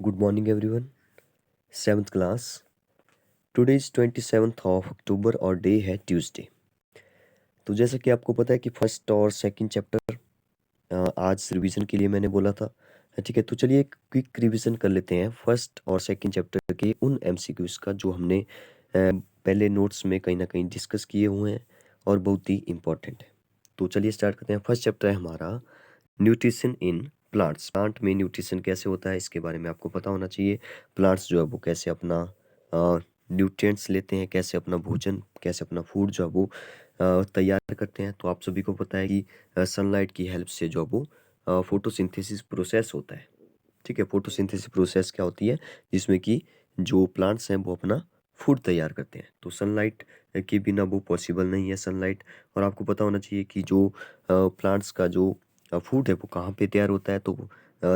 Good morning, everyone. 7th class. Today is 27th of October और day है Tuesday. तो जैसा कि आपको पता है कि फर्स्ट और सेकंड चैप्टर आज रिवीजन के लिए मैंने बोला था। ठीक है, तो चलिए एक क्विक रिवीजन कर लेते हैं फर्स्ट और सेकंड चैप्टर के उन एमसीक्यूज का जो हमने पहले नोट्स में कहीं ना कहीं डिस्कस किए हुए हैं और बहुत ही इम्पोर्टेंट है। तो चलिए स्टार्ट करते हैं। फर्स्ट चैप्टर है हमारा न्यूट्रिशन इन प्लांट्स। प्लांट में न्यूट्रिशन कैसे होता है इसके बारे में आपको पता होना चाहिए। प्लांट्स जो है वो कैसे अपना न्यूट्रिएंट्स लेते हैं, कैसे अपना भोजन, कैसे अपना फूड जो है वो तैयार करते हैं। तो आप सभी को पता है कि सनलाइट की हेल्प से जो है वो फोटोसिंथेसिस प्रोसेस होता है। ठीक है, फोटोसिंथेसिस प्रोसेस क्या होती है, जिसमें कि जो प्लांट्स हैं वो अपना फूड तैयार करते हैं। तो सनलाइट के बिना वो पॉसिबल नहीं है सनलाइट। और आपको पता होना चाहिए कि जो प्लांट्स का जो फूड है वो कहाँ पे तैयार होता है, तो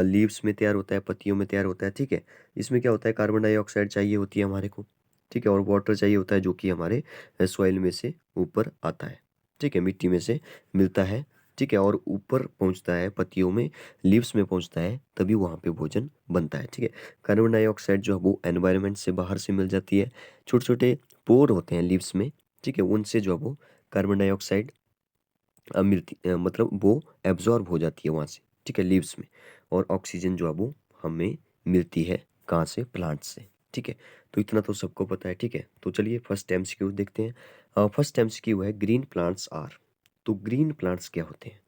लीव्स में तैयार होता है, पत्तियों में तैयार होता है। ठीक है, इसमें क्या होता है, कार्बन डाइऑक्साइड चाहिए होती है हमारे को। ठीक है, और वाटर चाहिए होता है जो कि हमारे सॉइल में से ऊपर आता है। ठीक है, मिट्टी में से मिलता है। ठीक है, और ऊपर पहुंचता है पत्तियों में, लीव्स में पहुंचता है, तभी वहाँ पे भोजन बनता है। ठीक है, कार्बन डाइऑक्साइड जो है वो एनवायरनमेंट से बाहर से मिल जाती है। छोटे छोटे पोर होते हैं लीव्स में। ठीक है, उनसे जो है वो कार्बन डाइऑक्साइड मतलब वो एब्जॉर्ब हो जाती है वहाँ से। ठीक है, लीव्स में। और ऑक्सीजन जो है वो हमें मिलती है कहाँ से, प्लांट से। ठीक है, तो इतना तो सबको पता है। ठीक है, तो चलिए फर्स्ट एमसीक्यू देखते हैं। फर्स्ट एमसीक्यू है ग्रीन प्लांट्स आर। तो ग्रीन प्लांट्स क्या होते हैं,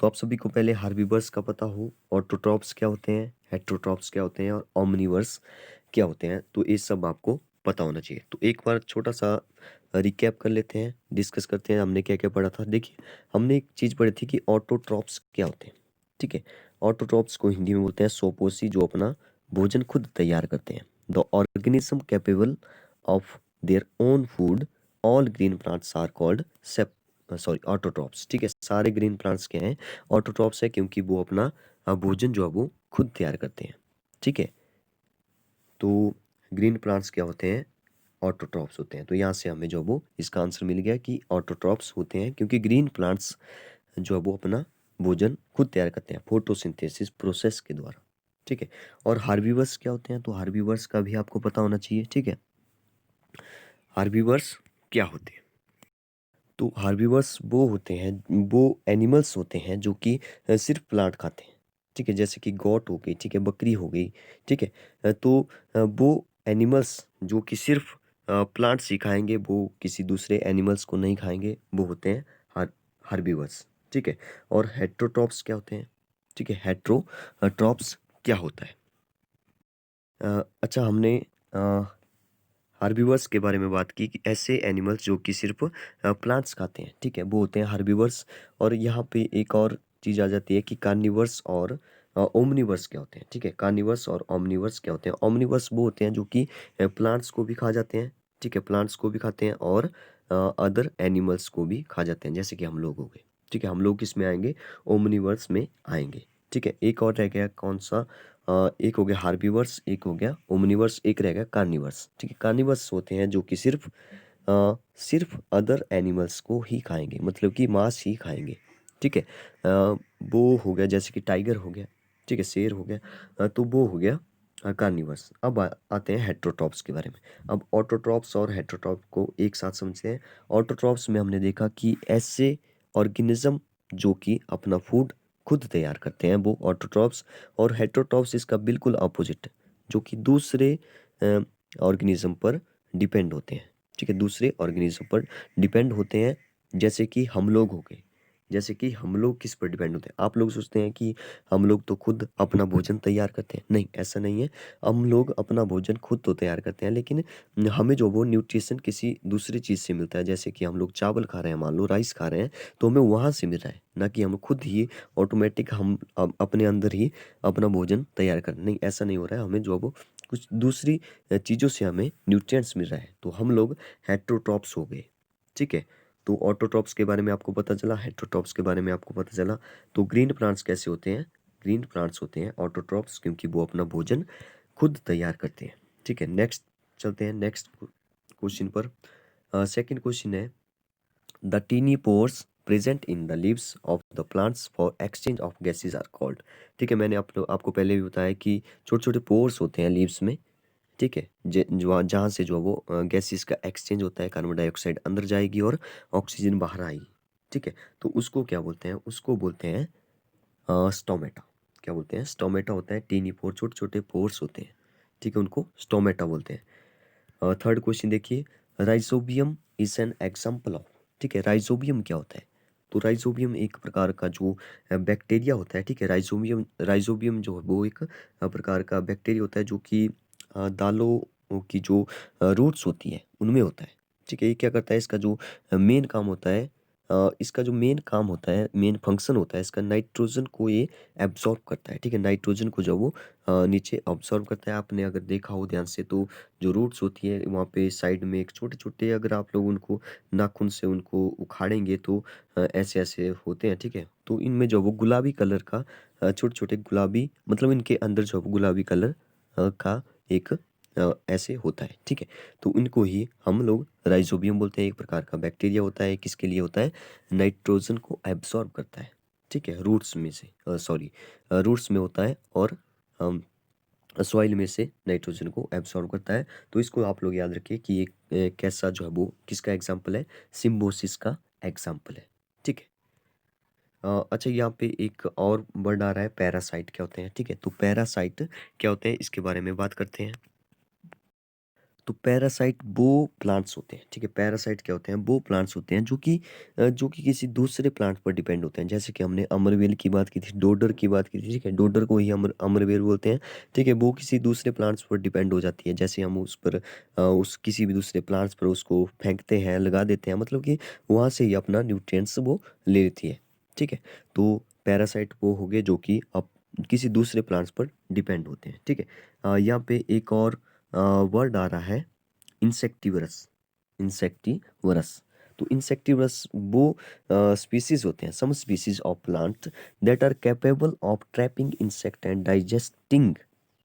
तो आप सभी को पहले हार्बिवर्स का पता हो, ऑटोट्रॉप्स क्या होते हैं, हेट्रोट्रॉप्स क्या होते हैं और ओमनिवर्स क्या होते हैं। तो ये सब आपको पता होना चाहिए। तो एक बार छोटा सा रिकैप कर लेते हैं, डिस्कस करते हैं हमने क्या क्या पढ़ा था। देखिए, हमने एक चीज़ पढ़ी थी कि ऑटोट्रॉप्स क्या होते हैं। ठीक है, ऑटोट्रॉप्स को हिंदी में बोलते हैं सोपोसी, जो अपना भोजन खुद तैयार करते हैं। The organism capable of their own food, all green plants are called autotrophs. ठीक है, सारे ग्रीन प्लांट्स क्या हैं, ऑटोट्रॉप्स है, क्योंकि वो अपना भोजन जो है वो खुद तैयार करते हैं। ठीक है, तो ग्रीन प्लांट्स क्या होते हैं, ऑटोट्रॉप्स होते हैं। तो यहाँ से हमें जो वो इसका आंसर मिल गया कि ऑटोट्रॉप्स होते हैं क्योंकि ग्रीन प्लांट्स जो है वो अपना भोजन खुद तैयार करते हैं फोटोसिंथेसिस प्रोसेस के द्वारा। ठीक है, और हार्बीवर्स क्या होते हैं, तो हार्बीवर्स का भी आपको पता होना चाहिए। ठीक है, हार्बीवर्स क्या होते हैं, तो हार्बीवर्स वो होते हैं, वो एनिमल्स होते हैं जो कि सिर्फ प्लांट खाते हैं। ठीक है, जैसे कि गोट हो गई, ठीक है, बकरी हो गई। ठीक है, तो वो एनिमल्स जो कि सिर्फ प्लांट्स ही खाएंगे, वो किसी दूसरे एनिमल्स को नहीं खाएंगे, वो होते हैं हार्बीवर्स। ठीक है, और हेट्रोट्रॉप्स क्या होते हैं, ठीक है, हेट्रोट्रॉप्स क्या होता है। अच्छा, हमने हार्बीवर्स के बारे में बात की कि ऐसे एनिमल्स जो कि सिर्फ प्लांट्स खाते हैं। ठीक है, वो होते हैं हार्बीवर्स। और यहाँ पे एक और चीज़ आ जाती है कि कार्निवर्स और ओमनिवर्स क्या होते हैं। ठीक है, कार्निवर्स और ओमनिवर्स क्या होते हैं। ओमनिवर्स वो होते हैं जो कि प्लांट्स को भी खा जाते हैं। ठीक है, प्लांट्स को भी खाते हैं और अदर एनिमल्स को भी खा जाते हैं, जैसे कि हम लोग हो गए। ठीक है, हम लोग किस में आएंगे, ओमनिवर्स में आएंगे। ठीक है, एक और रह गया कौन सा, एक हो गया हार्बीवर्स, एक हो गया ओमनिवर्स, एक रह गया कार्निवर्स। ठीक है, कार्निवर्स होते हैं जो कि सिर्फ अदर एनिमल्स को ही खाएंगे, मतलब कि मांस ही खाएंगे। ठीक है, वो हो गया जैसे कि टाइगर हो गया, ठीक है, शेर हो गया। तो वो हो गया कार्निवर्स। अब आते हैं हेट्रोट्रॉप्स के बारे में। अब ऑटोट्रॉप्स और हेट्रोट्रॉप को एक साथ समझते हैं। ऑटोट्रॉप्स में हमने देखा कि ऐसे ऑर्गेनिज्म जो कि अपना फूड खुद तैयार करते हैं, वो ऑटोट्रॉप्स। और हेट्रोट्रॉप्स इसका बिल्कुल अपोजिट है, जो कि दूसरे ऑर्गेनिज्म पर डिपेंड होते हैं। ठीक है, दूसरे ऑर्गेनिज्म पर डिपेंड होते हैं, जैसे कि हम लोग हो गए। जैसे कि हम लोग किस पर डिपेंड होते हैं, आप लोग सोचते हैं कि हम लोग तो खुद अपना भोजन तैयार करते हैं, नहीं, ऐसा नहीं है। हम लोग अपना भोजन खुद तो तैयार करते हैं, लेकिन हमें जो वो न्यूट्रिशन किसी दूसरी चीज़ से मिलता है। जैसे कि हम लोग चावल खा रहे हैं, मान लो राइस खा रहे हैं, तो हमें वहाँ से मिल रहा है, ना कि हम खुद ही ऑटोमेटिक हम अपने अंदर ही अपना भोजन तैयार कर, नहीं, ऐसा नहीं हो रहा है। हमें जो वो कुछ दूसरी चीज़ों से हमें न्यूट्रिएंट्स मिल रहा है, तो हम लोग हेट्रोट्रॉप्स हो गए। ठीक है, तो ऑटोट्रॉप्स के बारे में आपको पता चला, हेट्रोट्रॉप्स के बारे में आपको पता चला। तो ग्रीन प्लांट्स कैसे होते हैं, ग्रीन प्लांट्स होते हैं ऑटोट्रॉप्स, क्योंकि वो अपना भोजन खुद तैयार करते हैं। ठीक है, नेक्स्ट चलते हैं नेक्स्ट क्वेश्चन पर। सेकंड क्वेश्चन है the tiny pores present in the leaves of the plants for exchange of gases are called. ठीक है, मैंने आपको पहले भी बताया कि छोटे छोटे पोर्स होते हैं लीव्स में। ठीक है, जहाँ से जो है वो गैसेस का एक्सचेंज होता है, कार्बन डाइऑक्साइड अंदर जाएगी और ऑक्सीजन बाहर आएगी। ठीक है, तो उसको क्या बोलते हैं? उसको बोलते हैं स्टोमेटा। क्या बोलते हैं? स्टोमेटा होता है, टीनी पोर, छोटे छोटे पोर्स होते हैं। ठीक है, उनको स्टोमेटा बोलते हैं। थर्ड क्वेश्चन देखिए, rhizobium is an example of. ठीक है, राइजोबियम क्या होता है? तो राइजोबियम एक प्रकार का जो बैक्टीरिया होता है। ठीक है, राइजोबियम राइजोबियम जो है वो एक प्रकार का बैक्टीरिया होता है जो कि दालों की जो रूट्स होती है उनमें होता है। ठीक है, ये क्या करता है? इसका जो मेन काम होता है, इसका जो मेन काम होता है, मेन फंक्शन होता है इसका, नाइट्रोजन को ये एब्जॉर्ब करता है। ठीक है, नाइट्रोजन को जो वो नीचे ऑब्जॉर्व करता है। आपने अगर देखा हो ध्यान से तो जो रूट्स होती है वहाँ पे साइड में एक छोटे छोटे, अगर आप लोग उनको नाखून से उनको उखाड़ेंगे तो ऐसे ऐसे होते हैं। ठीक है, तो इनमें जो वो गुलाबी कलर का छोटे छोटे गुलाबी, मतलब इनके अंदर जो गुलाबी कलर का एक ऐसे होता है। ठीक है, तो इनको ही हम लोग राइजोबियम बोलते हैं। एक प्रकार का बैक्टीरिया होता है, किसके लिए होता है? नाइट्रोजन को एब्सॉर्ब करता है। ठीक है, रूट्स में से, सॉरी, रूट्स में होता है और सॉइल में से नाइट्रोजन को एब्सॉर्ब करता है। तो इसको आप लोग याद रखिए कि ये कैसा जो है वो किसका एग्जाम्पल है? सिम्बोसिस का एग्जाम्पल है। ठीक है। अच्छा, यहाँ पे एक और वर्ड आ रहा है, पैरासाइट क्या होते हैं? ठीक है, तो पैरासाइट क्या होते हैं इसके बारे में बात करते हैं। तो पैरासाइट वो प्लांट्स होते हैं। ठीक है, पैरासाइट क्या होते हैं? वो प्लांट्स होते हैं जो कि किसी दूसरे प्लांट पर डिपेंड होते हैं। जैसे कि हमने अमरवेल की बात की थी, डोडर की बात की थी। ठीक है, डोडर को ही अमरवेल बोलते हैं। ठीक है, वो किसी दूसरे प्लांट्स पर डिपेंड हो जाती है। जैसे हम उस पर उस किसी भी दूसरे प्लांट्स पर उसको फेंकते हैं, लगा देते हैं, मतलब कि वहाँ से ही अपना न्यूट्रिएंट्स वो ले लेती है। ठीक है, तो पैरासाइट वो हो गए जो कि अब किसी दूसरे प्लांट्स पर डिपेंड होते हैं। ठीक है, यहाँ पे एक और वर्ड आ रहा है, इंसेक्टिवरस। इंसेक्टिवरस, तो इंसेक्टिवरस वो स्पीसीज होते हैं, some species of plant that are capable of trapping insect and digesting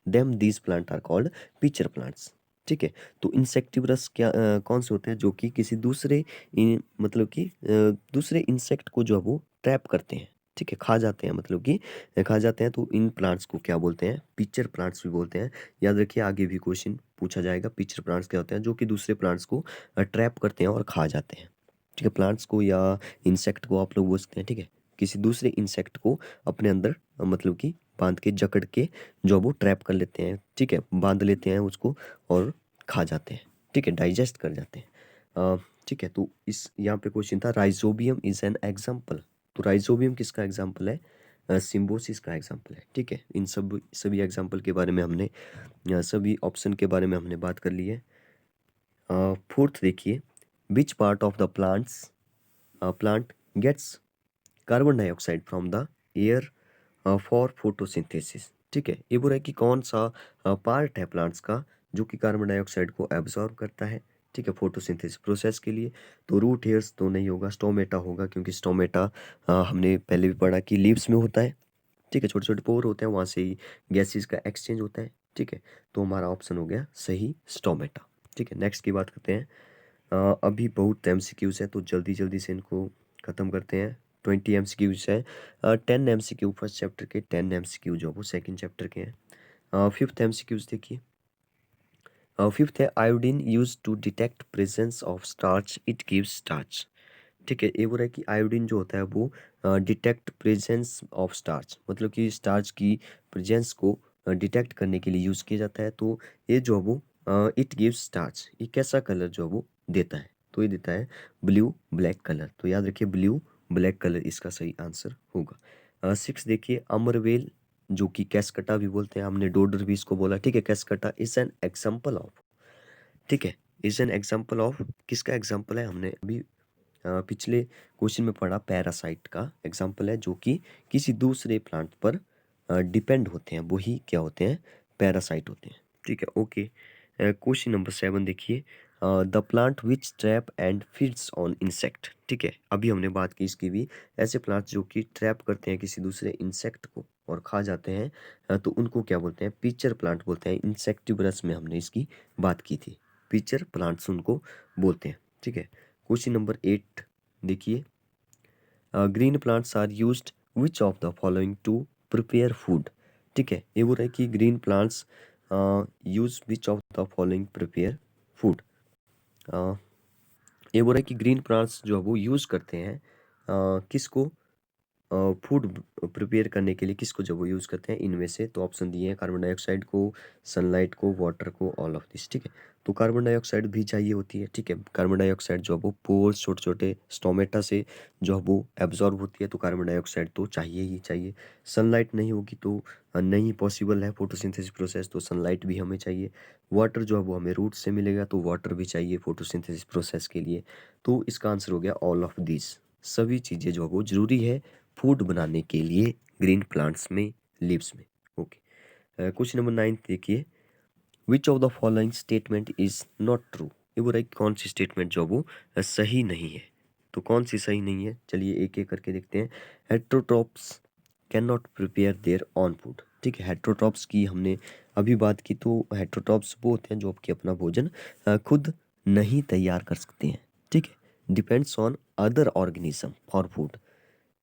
them, these plant are called pitcher plants. ठीक है, तो इंसेक्टिवरस क्या कौन से होते हैं? जो कि किसी दूसरे मतलब कि दूसरे इंसेक्ट को जो है वो ट्रैप करते हैं। ठीक है, खा जाते हैं, मतलब कि खा जाते हैं। तो इन प्लांट्स को क्या बोलते हैं? पिचर प्लांट्स भी बोलते हैं। याद रखिए, आगे भी क्वेश्चन पूछा जाएगा। पिचर प्लांट्स क्या होते हैं? जो कि दूसरे प्लांट्स को ट्रैप करते हैं और खा जाते हैं। ठीक है, प्लांट्स को या इंसेक्ट को आप लोग बोलते हैं। ठीक है, किसी दूसरे इंसेक्ट को अपने अंदर मतलब कि बांध के, जकड़ के जो वो ट्रैप कर लेते हैं। ठीक है, बांध लेते हैं उसको और खा जाते हैं। ठीक है, डाइजेस्ट कर जाते हैं। ठीक है, तो इस यहाँ पे क्वेश्चन था, राइजोबियम इज एन एग्जाम्पल। तो राइजोबियम किसका एग्जाम्पल है? सिम्बोसिस का एग्जाम्पल है। ठीक है, इन सभी एग्जाम्पल के बारे में हमने, सभी ऑप्शन के बारे में हमने बात कर ली है। फोर्थ देखिए, which part of the plant gets carbon dioxide from the air for photosynthesis. ठीक है, ये बोल रहा है कि कौन सा पार्ट है प्लांट्स का जो कि कार्बन डाइऑक्साइड को एब्जॉर्ब करता है। ठीक है, फोटोसिंथेसिस प्रोसेस के लिए। तो रूट हेयर्स तो नहीं होगा, स्टोमेटा होगा, क्योंकि स्टोमेटा हमने पहले भी पढ़ा कि लीव्स में होता है। ठीक है, छोटे छोटे पोर होते हैं, वहाँ से ही गैसेस का एक्सचेंज होता है। ठीक है, तो हमारा ऑप्शन हो गया सही, स्टोमेटा। ठीक है, नेक्स्ट की बात करते हैं। अभी बहुत एमसीक्यूज है तो जल्दी जल्दी से इनको ख़त्म करते हैं। 20 एमसीक्यूज है, 10 एमसीक्यू फर्स्ट चैप्टर के, 10 एमसीक्यू जो वो सेकंड चैप्टर के हैं। फिफ्थ एमसीक्यूज देखिए। फिफ्थ है, iodine use to detect presence of starch, it gives starch. ठीक है, ये बोल रहा है कि आयोडीन जो होता है वो डिटेक्ट प्रेजेंस ऑफ स्टार्च, मतलब कि स्टार्च की प्रेजेंस को डिटेक्ट करने के लिए यूज़ किया जाता है। तो ये जो है वो इट गिव्स स्टार्च, ये कैसा कलर जो है वो देता है? तो ये देता है ब्लू ब्लैक कलर। तो याद रखिए, ब्लू ब्लैक कलर इसका सही आंसर होगा। सिक्स देखिए, अमरवेल जो कि कैसकटा भी बोलते हैं, हमने डोडर भी इसको बोला। ठीक है, कैसकटा इज एन एग्जाम्पल ऑफ। ठीक है, इज एन एग्जाम्पल ऑफ, किसका एग्जाम्पल है? हमने अभी पिछले क्वेश्चन में पढ़ा, पैरासाइट का एग्जाम्पल है जो कि किसी दूसरे प्लांट पर डिपेंड होते हैं, वही क्या होते हैं? पैरासाइट होते हैं। ठीक है, ओके। क्वेश्चन नंबर 7 देखिए, the plant which trap and feeds on insect. ठीक है, अभी हमने बात की इसकी भी, ऐसे प्लांट जो कि ट्रैप करते हैं किसी दूसरे इंसेक्ट को और खा जाते हैं, तो उनको क्या बोलते हैं? पिचर प्लांट बोलते हैं। इंसेक्टिवरस में हमने इसकी बात की थी, पिचर प्लांट्स उनको बोलते हैं। ठीक है, क्वेश्चन नंबर 8 देखिए, green plants are used which of the following to prepare food. ठीक है, ये बोल रहा है कि green plants use which of the following prepare food. ये बोल रहा है कि ग्रीन प्लांट्स जो है वो यूज़ करते हैं किसको, फूड प्रिपेयर करने के लिए किसको जब वो यूज़ करते हैं इनमें से। तो ऑप्शन दिए हैं कार्बन डाइऑक्साइड को, सनलाइट को, वाटर को, ऑल ऑफ दिस। ठीक है, तो कार्बन डाइऑक्साइड भी चाहिए होती है। ठीक है, कार्बन डाइऑक्साइड जो है वो पोर्स छोटे छोटे स्टोमेटा से जो है वो एब्जॉर्ब होती है, तो कार्बन डाइऑक्साइड तो चाहिए ही चाहिए। सनलाइट नहीं होगी तो नहीं पॉसिबल है फोटोसिंथेसिस प्रोसेस, तो सनलाइट भी हमें चाहिए। वाटर जो है वो हमें रूट से मिलेगा, तो वाटर भी चाहिए फोटोसिंथेसिस प्रोसेस के लिए। तो इसका आंसर हो गया ऑल ऑफ दिस। सभी चीज़ें जो है वो ज़रूरी है फूड बनाने के लिए ग्रीन प्लांट्स में, लीव्स में। ओके, क्वेश्चन नंबर 9 देखिए, विच of the following statement is not true. ये बोल रहा है कि कौन सी स्टेटमेंट जो वो सही नहीं है। तो कौन सी सही नहीं है, चलिए एक एक करके देखते हैं। Heterotrophs can not prepare their own food. ठीक है, हेट्रोट्रॉप्स की हमने अभी बात की, तो हेट्रोट्रॉप्स वो होते हैं जो आपके अपना भोजन खुद नहीं तैयार कर सकते हैं। ठीक है, depends on other organism for food.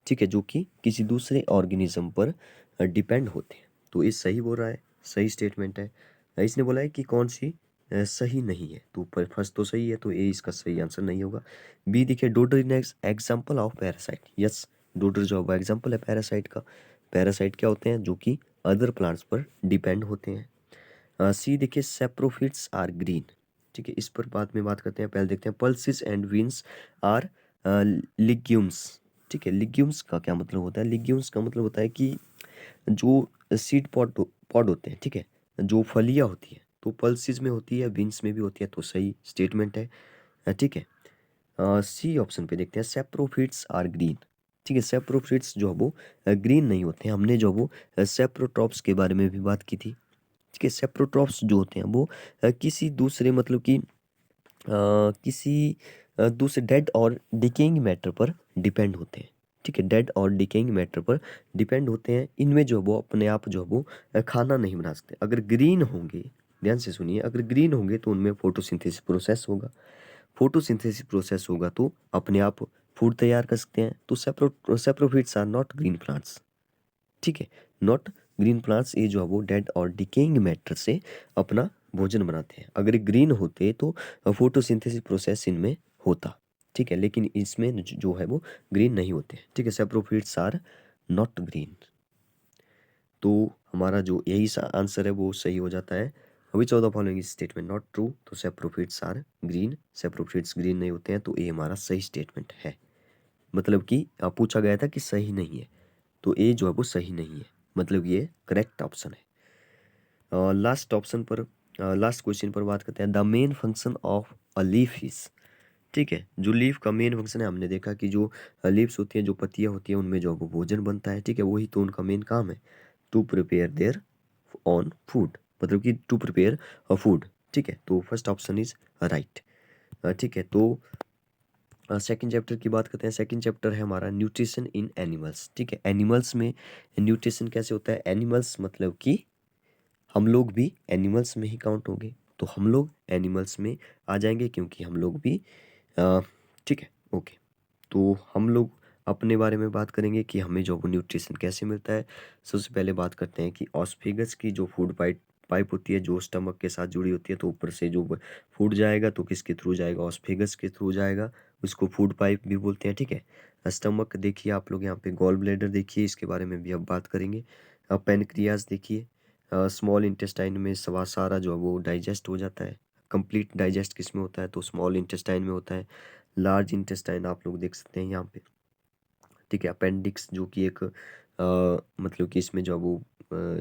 ठीक है, जो कि किसी दूसरे ऑर्गेनिज्म पर डिपेंड होते हैं। तो ये सही बोल रहा है, सही स्टेटमेंट है। इसने बोला है कि कौन सी सही नहीं है, तो पर फर्स्ट तो सही है, तो ए इसका सही आंसर नहीं होगा। बी देखिए, dodder in example of parasite. Yes, dodder जो है एग्जाम्पल है पैरासाइट का। पैरासाइट क्या होते हैं, जो कि अदर प्लांट्स पर डिपेंड होते हैं। सी देखिए, सेप्रोफिट्स आर ग्रीन। ठीक है, इस पर बाद में बात करते हैं, पहले देखते हैं pulses and beans are legumes. ठीक है, लिग्यूम्स का क्या मतलब होता है, लिग्यूम्स का मतलब होता है कि जो सीड पॉड होते हैं। ठीक है, जो फलियां होती है, तो पल्सिस में होती है, बीन्स में भी होती है, तो सही स्टेटमेंट है। ठीक है, सी ऑप्शन पे देखते हैं, सेप्रोफिट्स आर ग्रीन। ठीक है, सेप्रोफिट्स जो है वो ग्रीन नहीं होते हैं। हमने जो वो सेप्रोट्रॉप्स के बारे में भी बात की थी। ठीक है, सेप्रोट्रॉप्स जो होते हैं वो किसी दूसरे मतलब कि किसी दूसरे डेड और डिकेइंग मैटर पर डिपेंड होते हैं। ठीक है, डेड और डिकेइंग मैटर पर डिपेंड होते हैं। इनमें जो है वो अपने आप जो है वो खाना नहीं बना सकते। अगर ग्रीन होंगे, ध्यान से सुनिए, अगर ग्रीन होंगे तो उनमें फोटोसिंथेसिस प्रोसेस होगा। फोटोसिंथेसिस प्रोसेस होगा तो अपने आप फूड तैयार कर सकते हैं। तो सेप्रोफिट्स आर नॉट ग्रीन प्लांट्स। ठीक है, नॉट ग्रीन प्लांट्स, ये जो है वो डेड और डिकेइंग मैटर से अपना भोजन बनाते हैं। अगर ग्रीन होते तो फोटोसिंथेसिस प्रोसेस इनमें होता। ठीक है, लेकिन इसमें जो है वो ग्रीन नहीं होते। ठीक है, सेप्रोफिट्स आर नॉट ग्रीन। तो हमारा जो यही आंसर है वो सही हो जाता है। विच of the following is statement not true, तो सेप्रोफिट्स आर ग्रीन, सेप्रोफिट्स ग्रीन नहीं होते हैं, तो ये हमारा सही स्टेटमेंट है। मतलब कि पूछा गया था कि सही नहीं है, तो ए जो है वो सही नहीं है, मतलब ये करेक्ट ऑप्शन है। लास्ट ऑप्शन पर, लास्ट क्वेश्चन पर बात करते हैं, the main function of a leaf is. ठीक है, जो लीफ का मेन फंक्शन है, हमने देखा कि जो लीव्स होती हैं, जो पत्तियां होती हैं, उनमें जो वो भोजन बनता है। ठीक है, वही तो उनका मेन काम है, to prepare their own food, मतलब कि टू प्रिपेयर अ फूड। ठीक है, तो फर्स्ट ऑप्शन इज राइट। ठीक है, तो सेकंड चैप्टर की बात करते हैं। सेकंड चैप्टर है हमारा न्यूट्रिशन इन एनिमल्स। ठीक है, एनिमल्स में न्यूट्रिशन कैसे होता है, एनिमल्स मतलब कि हम लोग भी एनिमल्स में ही काउंट होंगे, तो हम लोग एनिमल्स में आ जाएंगे क्योंकि हम लोग भी अ, ठीक है, ओके। तो हम लोग अपने बारे में बात करेंगे कि हमें जो वो न्यूट्रिशन कैसे मिलता है। सबसे पहले बात करते हैं कि ऑस्फेगस की जो फूड पाइप पाइप होती है, जो स्टमक के साथ जुड़ी होती है, तो ऊपर से जो फूड जाएगा तो किसके थ्रू जाएगा, ऑस्फेगस के थ्रू जाएगा। उसको फूड पाइप भी बोलते हैं। ठीक है, स्टमक देखिए आप लोग यहाँ पे, गॉल ब्लैडर देखिए, इसके बारे में भी अब बात करेंगे। पेनक्रियाज देखिए, स्मॉल इंटेस्टाइन में सारा जो है वो डाइजेस्ट हो जाता है। कंप्लीट डाइजेस्ट किस में होता है, तो स्मॉल इंटेस्टाइन में होता है। लार्ज इंटेस्टाइन आप लोग देख सकते हैं यहाँ पे। ठीक है, अपेंडिक्स जो कि एक मतलब कि इसमें जो है वो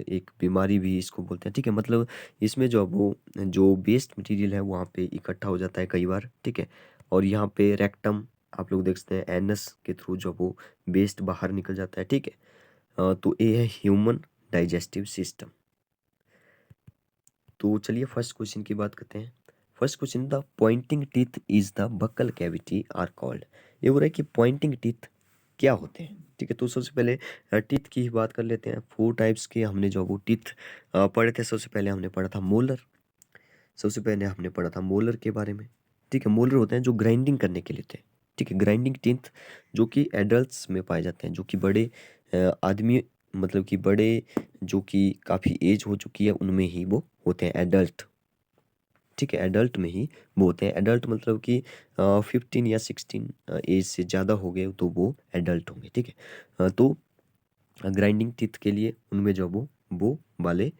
एक बीमारी भी इसको बोलते हैं। ठीक है, मतलब इसमें जो है वो जो वेस्ट मटेरियल है वहाँ पे इकट्ठा हो जाता है कई बार। ठीक है, और यहाँ पे रेक्टम आप लोग देख सकते हैं, एनस के थ्रू जो वो वेस्ट बाहर निकल जाता है। ठीक है, तो ये है ह्यूमन डाइजेस्टिव सिस्टम। तो चलिए फर्स्ट क्वेश्चन की बात करते हैं। First question, the pointing teeth is the buccal cavity are called. ये बोल रहा है कि पॉइंटिंग टीथ क्या होते हैं। ठीक है, तो सबसे पहले टीथ की ही बात कर लेते हैं। 4 टाइप्स के हमने जो वो टीथ पढ़े थे। सबसे पहले हमने पढ़ा था मोलर। सबसे पहले हमने पढ़ा था मोलर के बारे में। ठीक है, मोलर होते हैं जो ग्राइंडिंग करने के लिए थे। ठीक है। ग्राइंडिंग टीथ जो कि एडल्ट्स में पाए जाते हैं, जो कि बड़े आदमी, मतलब कि बड़े जो कि काफ़ी एज हो चुकी है उनमें ही वो होते हैं, एडल्ट। ठीक है, एडल्ट में ही वो होते हैं। एडल्ट मतलब कि 15 या 16 एज से ज़्यादा हो गए तो वो एडल्ट होंगे। ठीक है। तो ग्राइंडिंग टीथ के लिए उनमें जो वो वाले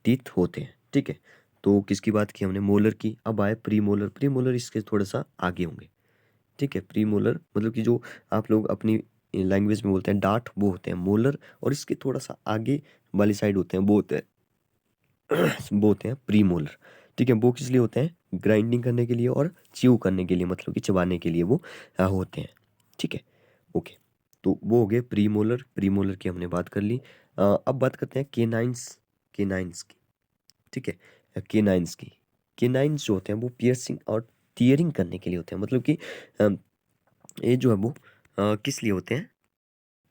टीथ होते हैं। ठीक है। तो किसकी बात की हमने, मोलर की। अब आए प्री मोलर। प्री मोलर इसके थोड़ा सा आगे होंगे। ठीक है। प्री मोलर मतलब कि जो आप लोग अपनी लैंग्वेज में बोलते हैं डार्ट, वो होते हैं मोलर। और इसके थोड़ा सा आगे वाली साइड होते हैं, वो होते हैं वो होते हैं प्री मोलर। ठीक है। वो किस लिए होते हैं, ग्राइंडिंग करने के लिए और च्यू करने के लिए, मतलब कि चबाने के लिए वो होते हैं। ठीक है। ओके। तो वो हो गए प्री मोलर। प्री मोलर की हमने बात कर ली। अब बात करते हैं केनाइंस। केनाइंस की। ठीक है। केनाइंस की। केनाइंस जो होते हैं वो पियर्सिंग और टीयरिंग करने के लिए होते हैं। मतलब कि अ, ये जो है वो किस लिए होते हैं,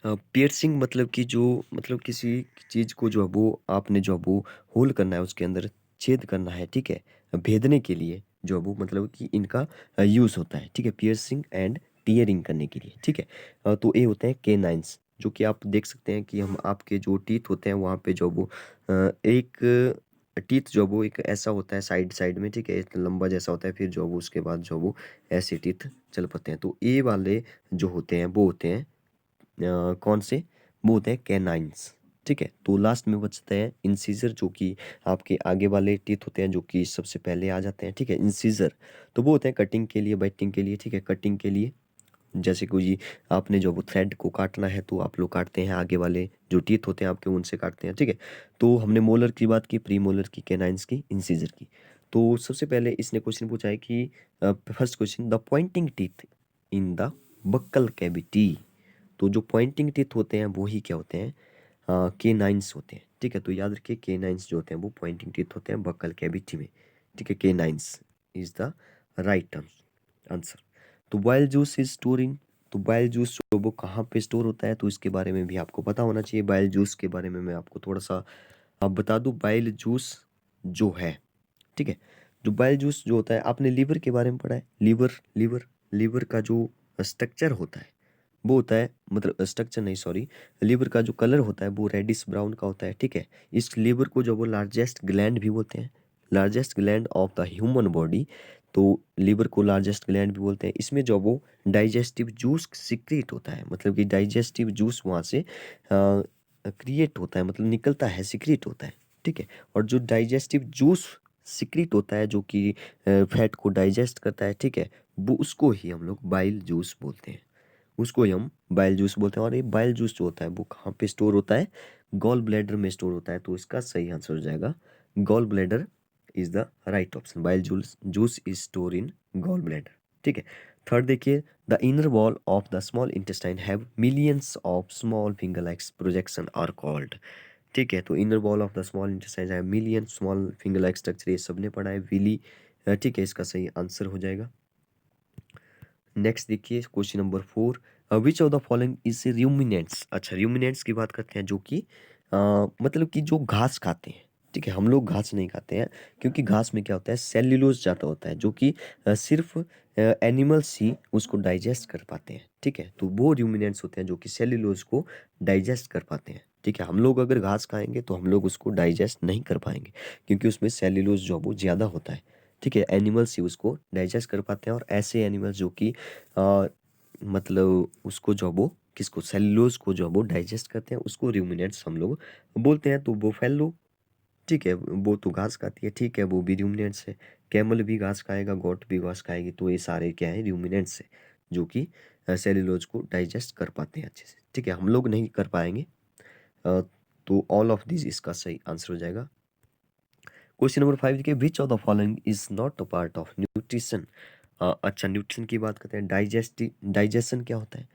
पियर्सिंग मतलब कि जो, मतलब किसी चीज़ को जो है वो आपने जो है वो होल करना है, उसके अंदर छेद करना है। ठीक है। भेदने के लिए जो है वो, मतलब कि इनका यूज़ होता है। ठीक है। पियर्सिंग एंड टीयरिंग करने के लिए। ठीक है। तो ये होते हैं केनाइंस, जो कि आप देख सकते हैं कि हम आपके जो टीथ होते हैं वहाँ पे जो वो एक टीथ जो वो एक ऐसा होता है साइड साइड में। ठीक है। एक लंबा जैसा होता है, फिर जो वो उसके बाद जो वो ऐसे टीथ चल पाते हैं। तो ये वाले जो होते हैं वो होते हैं कौन से, वो होते हैं कैनाइंस। ठीक है। तो लास्ट में बचते हैं इंसीजर, जो कि आपके आगे वाले टीथ होते हैं, जो कि सबसे पहले आ जाते हैं। ठीक है। इंसीजर तो वो होते हैं कटिंग के लिए, बाइटिंग के लिए। ठीक है। कटिंग के लिए, जैसे कोई आपने जो वो थ्रेड को काटना है तो आप लोग काटते हैं, आगे वाले जो टीथ होते हैं आपके उनसे काटते हैं। ठीक है। तो हमने मोलर की बात की, प्री मोलर की, कैनाइंस की, इंसीजर की। तो सबसे पहले इसने क्वेश्चन पूछा है कि first question, the pointing teeth in the buccal cavity. तो जो पॉइंटिंग टीथ होते हैं वो ही क्या होते हैं, के नाइन्स होते हैं। ठीक है। तो याद रखिए के नाइन्स जो होते हैं वो पॉइंटिंग टीथ होते हैं बक्कल कैविटी में। ठीक है। के nines is the right answer. तो bile juice is store in, तो बाइल जूस जो वो कहाँ पे स्टोर होता है, तो इसके बारे में भी आपको पता होना चाहिए। बाइल जूस के बारे में मैं आपको थोड़ा सा बता दूं। बाइल जूस जो है, ठीक है, जो बाइल जूस जो होता है, आपने लीवर के बारे में पढ़ा है। लीवर, लीवर, लीवर का जो स्ट्रक्चर होता है वो होता है, मतलब स्ट्रक्चर नहीं, सॉरी, लीवर का जो कलर होता है वो रेडिश ब्राउन का होता है। ठीक है। इस लीवर को जो वो लार्जेस्ट ग्लैंड भी बोलते हैं, largest gland of the human body. तो लीवर को लार्जेस्ट ग्लैंड भी बोलते हैं। इसमें जो वो डाइजेस्टिव जूस सिक्रीट होता है, मतलब कि डाइजेस्टिव जूस वहाँ से क्रिएट होता है, मतलब निकलता है, सिक्रीट होता है। ठीक है। और जो डाइजेस्टिव जूस सिक्रीट होता है, जो कि फैट को डाइजेस्ट करता है, ठीक है, वो उसको ही हम लोग बाइल जूस बोलते हैं। उसको ही हम बाइल जूस बोलते हैं। और ये बाइल जूस जो होता है वो कहाँ पे स्टोर होता है, गॉल ब्लैडर में स्टोर होता है। तो इसका सही आंसर हो जाएगा gall bladder is the right option. Bile juice juice is store in gall bladder. ठीक है। थर्ड देखिए, the inner wall of the small intestine have millions of small finger like projection are called. ठीक है। तो inner wall of the small intestine है million small finger like structure, ये सबने पढ़ा है, विली। ठीक है, इसका सही आंसर हो जाएगा। नेक्स्ट देखिए question number 4, which of the following is ruminants. अच्छा, रूमिनेंट्स की बात करते हैं, जो कि मतलब कि जो घास खाते हैं। ठीक है। हम लोग घास नहीं खाते हैं, क्योंकि घास में क्या होता है, सेल्यूलोज ज़्यादा होता है, जो कि सिर्फ एनिमल्स ही उसको डाइजेस्ट कर पाते हैं। ठीक है। तो वो रूमिनेंट्स होते हैं जो कि सेल्यूलोज को डाइजेस्ट कर पाते हैं। ठीक है। हम लोग अगर घास खाएंगे तो हम लोग उसको डाइजेस्ट नहीं कर पाएंगे, क्योंकि उसमें सेल्यूलोज जो है वो ज़्यादा होता है। ठीक है। एनिमल्स ही उसको डाइजेस्ट कर पाते हैं। और ऐसे एनिमल्स जो कि मतलब उसको जो वो किसको, सेल्यूलोज को जो वो डाइजेस्ट करते हैं, उसको रूमिनेंट्स हम लोग बोलते हैं। तो बोफेलो, ठीक है, वो तो घास खाती है, ठीक है, वो भी रूमिनेंट्स है। कैमल भी घास खाएगा, गोट भी घास खाएगी। तो ये सारे क्या है, रूमिनेंट्स है, जो कि सेल्यूलोज को डाइजेस्ट कर पाते हैं अच्छे से। ठीक है। हम लोग नहीं कर पाएंगे। अ, तो ऑल ऑफ दिस इसका सही आंसर हो जाएगा। क्वेश्चन नंबर 5 देखिए, विच of the following is not a part of nutrition. अच्छा, न्यूट्रिशन की बात करते हैं। डाइजेशन क्या होता है।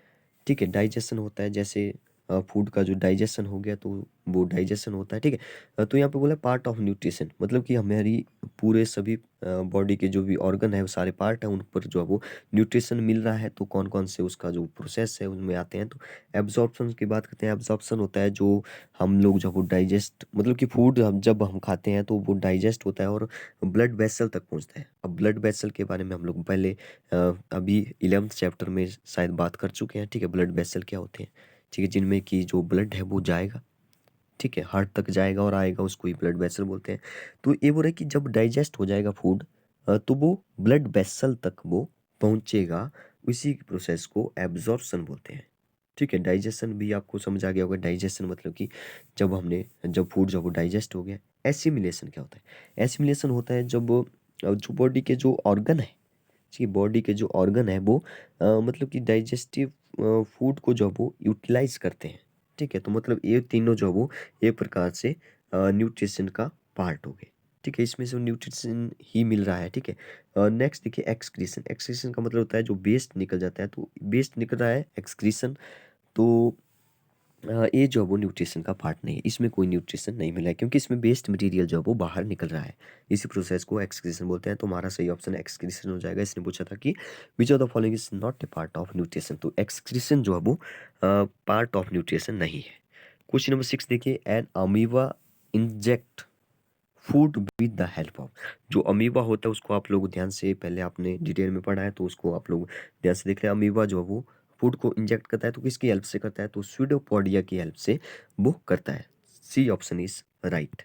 ठीक है। डाइजेशन होता है, जैसे फूड का जो डाइजेशन हो गया तो वो डाइजेशन होता है, ठीक है। तो यहाँ पे बोला पार्ट ऑफ न्यूट्रिशन, मतलब कि हमारी पूरे सभी बॉडी के जो भी ऑर्गन है वो सारे पार्ट हैं, उन पर जो है वो न्यूट्रिशन मिल रहा है। तो कौन कौन से उसका जो प्रोसेस है उनमें आते हैं। तो एब्जॉर्प्शन की बात करते हैं। एब्जॉर्प्शन होता है जो हम लोग जब वो डाइजेस्ट, मतलब कि फूड हम जब हम खाते हैं तो वो डाइजेस्ट होता है और ब्लड वेसल तक पहुंचता है। अब ब्लड वेसल के बारे में हम लोग पहले अभी 11th चैप्टर में शायद बात कर चुके हैं, ठीक है। ब्लड वेसल क्या होते हैं, ठीक है, जिनमें कि जो ब्लड है वो जाएगा, ठीक है, हार्ट तक जाएगा और आएगा, उसको ही ब्लड वेसल बोलते हैं। तो ये बोल रहे कि जब डाइजेस्ट हो जाएगा फूड तो वो ब्लड वेसल तक वो पहुंचेगा, उसी प्रोसेस को एब्जॉर्प्शन बोलते हैं, ठीक है। डाइजेशन भी आपको समझ आ गया होगा। डाइजेशन मतलब कि जब फूड जब वो डाइजेस्ट हो गया। एसिमिलेशन क्या होता है? एसिमिलेशन होता है जब जो बॉडी के जो ऑर्गन है, जी, बॉडी के जो ऑर्गन है वो मतलब कि डाइजेस्टिव फूड को जो वो यूटिलाइज करते हैं, ठीक है। तो मतलब ये तीनों जो वो एक प्रकार से न्यूट्रिशन का पार्ट हो गए, ठीक है। इसमें से न्यूट्रिशन ही मिल रहा है, ठीक है। नेक्स्ट देखिए एक्सक्रीशन। एक्सक्रीशन का मतलब होता है जो वेस्ट निकल जाता है, तो वेस्ट निकल रहा है एक्सक्रीशन। तो ये जो है वो न्यूट्रिशन का पार्ट नहीं है, इसमें कोई न्यूट्रिशन नहीं मिला है क्योंकि इसमें वेस्ट मटेरियल जो है वो बाहर निकल रहा है। इसी प्रोसेस को एक्सक्रीशन बोलते हैं। तो हमारा सही ऑप्शन एक्सक्रीशन हो जाएगा। इसने पूछा था कि विच of the following is not a part of nutrition. तो एक्सक्रीशन जो है वो पार्ट ऑफ न्यूट्रिशन नहीं है। क्वेश्चन नंबर 6 देखिए, an amoeba inject food with the help of. जो अमीबा होता है उसको आप लोग ध्यान से, पहले आपने डिटेल में पढ़ा है तो उसको आप लोग ध्यान से देख रहे हैं। अमीबा जो है वो फूड को इंजेक्ट करता है, तो किसकी हेल्प से करता है? तो स्यूडोपोडिया की हेल्प से वो करता है। C option is right.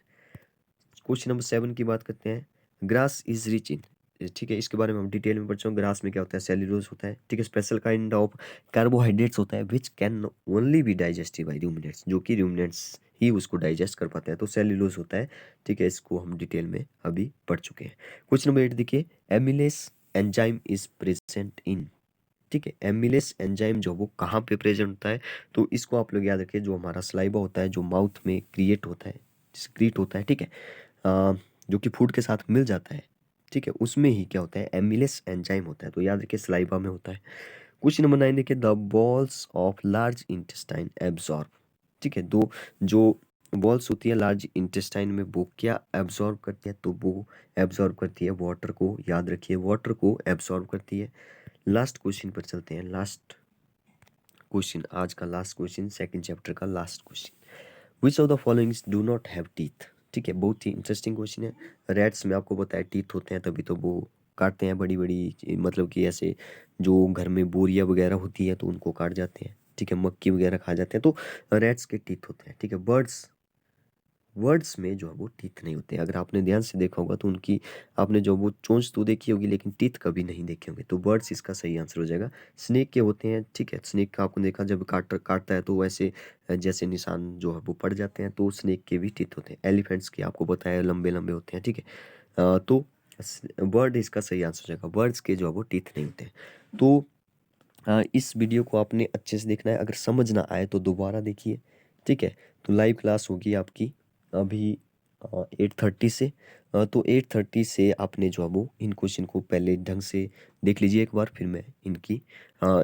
Question number 7 की बात करते हैं। ग्रास इज रिच इन, ठीक है, इसके बारे में हम डिटेल में पढ़ चुके हैं। ग्रास में क्या होता है? सेल्यूलोज होता है, ठीक है। स्पेशल काइंड ऑफ कार्बोहाइड्रेट्स होता है which can only be digested by ruminants, जो कि रूमिनेंट्स ही उसको डाइजेस्ट कर पाते हैं। तो सेल्यूलोज होता है, ठीक है। इसको हम डिटेल में अभी पढ़ चुके हैं। क्वेश्चन नंबर 8 देखिए, amylase enzyme is present in, ठीक है। एमिलेस एंजाइम जो वो कहाँ पे प्रेजेंट होता है? तो इसको आप लोग याद रखिए, जो हमारा सलाइवा होता है जो माउथ में क्रिएट होता है, सिक्रीट होता है, ठीक है, जो कि फूड के साथ मिल जाता है, ठीक है, उसमें ही क्या होता है? एमिलेस एंजाइम होता है। तो याद रखिए सलाइवा में होता है। क्वेश्चन नंबर 9 देखिए, the balls of large intestine absorb, ठीक है। दो जो बॉल्स होती है लार्ज इंटेस्टाइन में वो क्या एब्जॉर्ब करती है? तो वो एब्जॉर्ब करती है वाटर को, याद रखिए वाटर को एब्जॉर्ब करती है। लास्ट क्वेश्चन पर चलते हैं। लास्ट क्वेश्चन, आज का लास्ट क्वेश्चन, सेकंड चैप्टर का last question. Which of the followings do not have teeth, ठीक है। बहुत ही इंटरेस्टिंग क्वेश्चन है। रैट्स में आपको बताया टीथ होते हैं, तभी तो वो काटते हैं बड़ी बड़ी, मतलब कि ऐसे जो घर में बोरियां वगैरह होती है तो उनको काट जाते हैं, ठीक है। मक्खी वगैरह खा जाते हैं, तो रैट्स के टीथ होते हैं, ठीक है। बर्ड्स, वर्ड्स में जो है वो टीथ नहीं होते। अगर आपने ध्यान से देखा होगा तो उनकी, आपने जो वो चोंच तो देखी होगी लेकिन टीथ कभी नहीं देखे होंगे। तो बर्ड्स इसका सही आंसर हो जाएगा। स्नेक के होते हैं, ठीक है। स्नेक का आपने देखा जब काटता है तो वैसे जैसे निशान जो है वो पड़ जाते हैं। तो स्नेक के भी टीथ होते हैं। एलिफेंट्स के आपको बताया लंबे लंबे होते हैं, ठीक है। तो बर्ड इसका सही आंसर हो जाएगा। बर्ड्स के जो है वो टीथ नहीं होते हैं। तो इस वीडियो को आपने अच्छे से देखना है। अगर समझ ना आए तो दोबारा देखिए, ठीक है। तो लाइव क्लास होगी आपकी अभी 8:30 से। तो 8:30 से आपने जो है वो इन क्वेश्चन को पहले ढंग से देख लीजिए एक बार, फिर मैं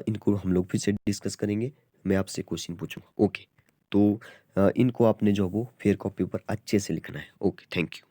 इनको हम लोग फिर से डिस्कस करेंगे। मैं आपसे क्वेश्चन पूछूंगा, ओके। तो इनको आपने जो है वो फेयर कॉपी पर अच्छे से लिखना है। Okay, thank you.